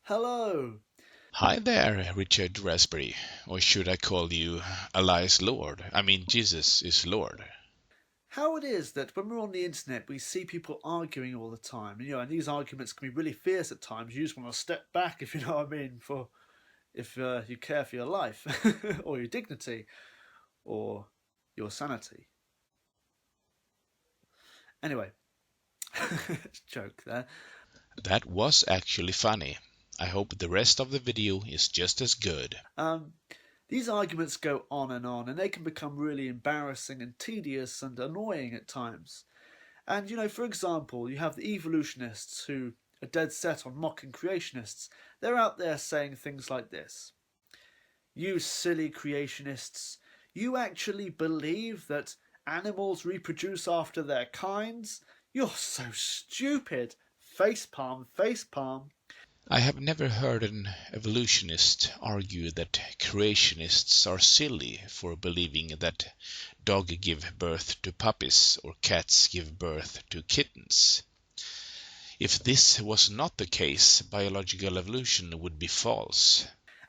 Hello. Hi there, Richard Raspberry. Or should I call you Elias Lord? I mean, Jesus is Lord. How it is that when we're on the internet, we see people arguing all the time. And these arguments can be really fierce at times. You just want to step back, if you know what I mean, for if you care for your life, or your dignity, or your sanity. Anyway, joke there. That was actually funny. I hope the rest of the video is just as good. Um, these arguments go on, and they can become really embarrassing and tedious and annoying at times. And for example, you have the evolutionists who are dead set on mocking creationists. They're out there saying things like this: "You silly creationists, you actually believe that animals reproduce after their kinds? You're so stupid! Facepalm, facepalm." I have never heard an evolutionist argue that creationists are silly for believing that dogs give birth to puppies or cats give birth to kittens. If this was not the case, biological evolution would be false.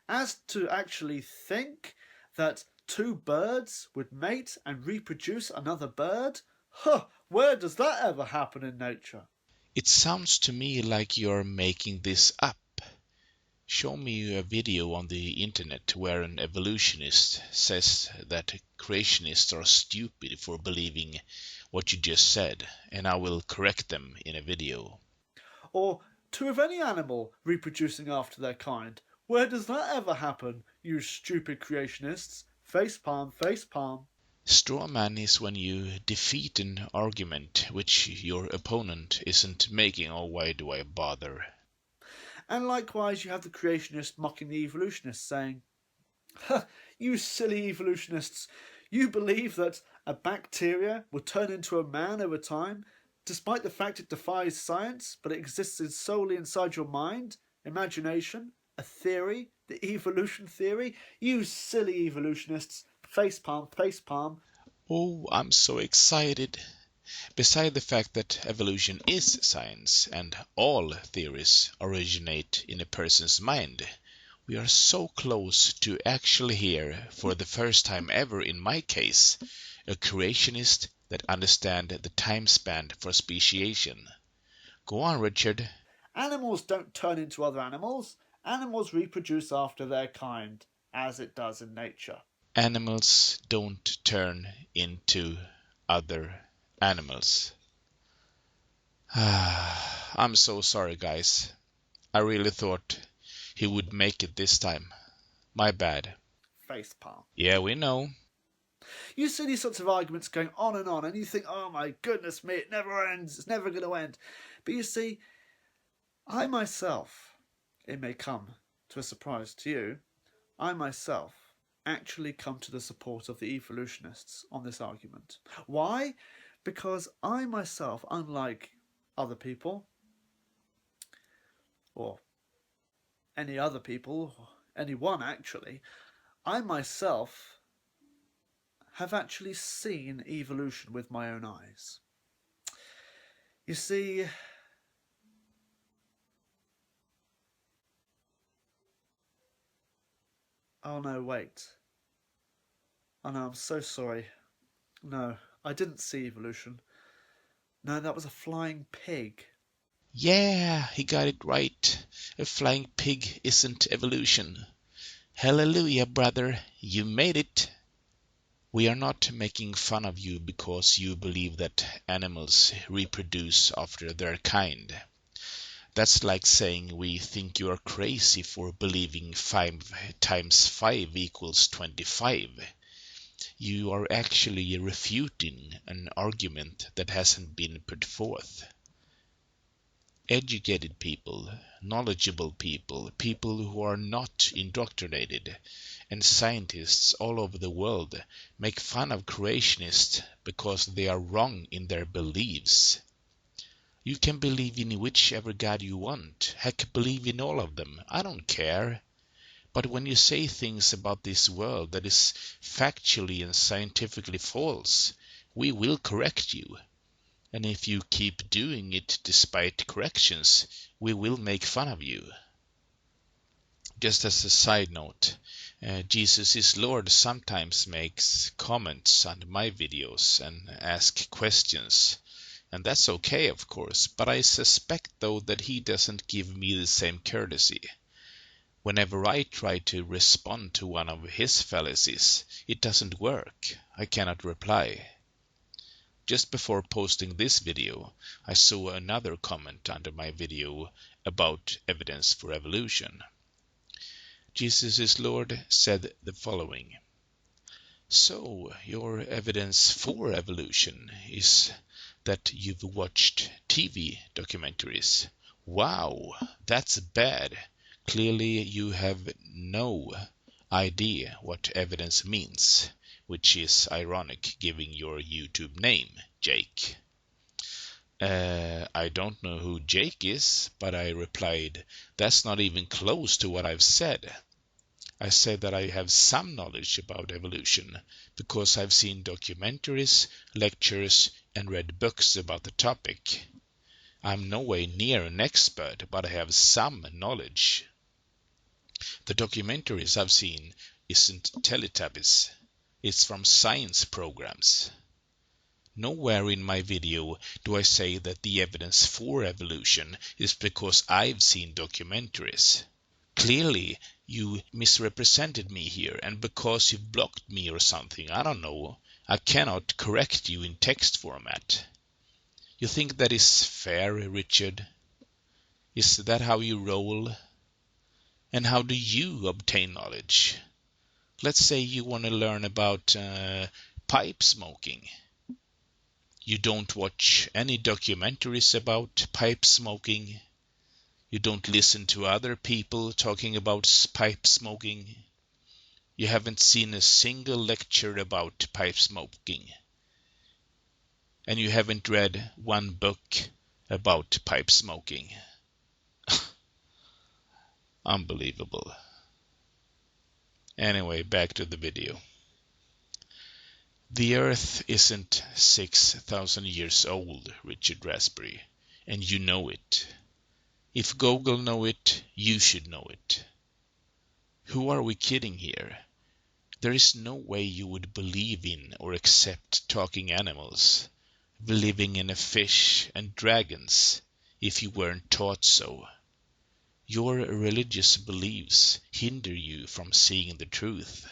As to actually think that two birds would mate and reproduce another bird? Huh, where does that ever happen in nature? It sounds to me like you're making this up. Show me a video on the internet where an evolutionist says that creationists are stupid for believing what you just said, and I will correct them in a video. Or two of any animal reproducing after their kind? Where does that ever happen, you stupid creationists? Facepalm, facepalm. Straw man is when you defeat an argument which your opponent isn't making. Oh, why do I bother? And likewise, you have the creationists mocking the evolutionists, saying, "You silly evolutionists, you believe that a bacteria will turn into a man over time, despite the fact it defies science, but it exists solely inside your mind, imagination, a theory, the evolution theory? You silly evolutionists, facepalm, facepalm." Oh, I'm so excited. Beside the fact that evolution is science and all theories originate in a person's mind, we are so close to actually hear, for the first time ever in my case, a creationist that understands the time span for speciation. Go on, Richard. Animals don't turn into other animals. Animals reproduce after their kind, as it does in nature. Animals don't turn into other animals. I'm so sorry, guys. I really thought he would make it this time. My bad. Facepalm. Yeah, we know. You see these sorts of arguments going on, and you think, oh my goodness me, it never ends, it's never going to end. But you see, I myself, it may come to a surprise to you, I myself actually come to the support of the evolutionists on this argument. Why? Because I myself, unlike other people, or any other people, or anyone actually, I myself have actually seen evolution with my own eyes. You see, oh no, wait. Oh no, I'm so sorry. No, I didn't see evolution. No, that was a flying pig. Yeah, he got it right. A flying pig isn't evolution. Hallelujah, brother. You made it. We are not making fun of you because you believe that animals reproduce after their kind. That's like saying we think you are crazy for believing 5 times 5 equals 25. You are actually refuting an argument that hasn't been put forth. Educated people, knowledgeable people, people who are not indoctrinated, and scientists all over the world make fun of creationists because they are wrong in their beliefs. You can believe in whichever God you want. Heck, believe in all of them. I don't care. But when you say things about this world that is factually and scientifically false, we will correct you. And if you keep doing it despite corrections, we will make fun of you. Just as a side note, Jesus is Lord sometimes makes comments under my videos and asks questions. And that's okay, of course, but I suspect though that he doesn't give me the same courtesy. Whenever I try to respond to one of his fallacies, it doesn't work. I cannot reply. Just before posting this video, I saw another comment under my video about evidence for evolution. Jesus is Lord said the following. So, your evidence for evolution is that you've watched TV documentaries. Wow, that's bad. Clearly you have no idea what evidence means, which is ironic given your YouTube name, Jake. I don't know who Jake is, but I replied, that's not even close to what I've said. I said that I have some knowledge about evolution because I've seen documentaries, lectures, and read books about the topic. I'm no way near an expert, but I have some knowledge. The documentaries I've seen isn't Teletubbies. It's from science programs. Nowhere in my video do I say that the evidence for evolution is because I've seen documentaries. Clearly, you misrepresented me here, and because you've blocked me or something, I don't know, I cannot correct you in text format. You think that is fair, Richard? Is that how you roll? And how do you obtain knowledge? Let's say you want to learn about pipe smoking. You don't watch any documentaries about pipe smoking. You don't listen to other people talking about pipe smoking. You haven't seen a single lecture about pipe smoking. And you haven't read one book about pipe smoking. Unbelievable. Anyway, back to the video. The Earth isn't 6,000 years old, Richard Raspberry, and you know it. If Google know it, you should know it. Who are we kidding here? There is no way you would believe in or accept talking animals, believing in a fish and dragons, if you weren't taught so. Your religious beliefs hinder you from seeing the truth.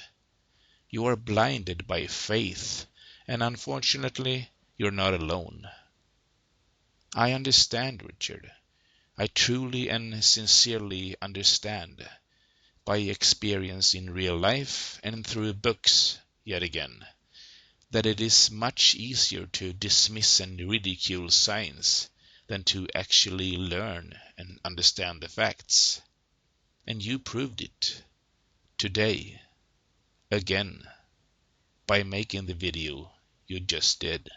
You are blinded by faith, and unfortunately, you're not alone. I understand, Richard. I truly and sincerely understand, by experience in real life and through books, yet again, that it is much easier to dismiss and ridicule science than to actually learn and understand the facts. And you proved it today, again, by making the video you just did.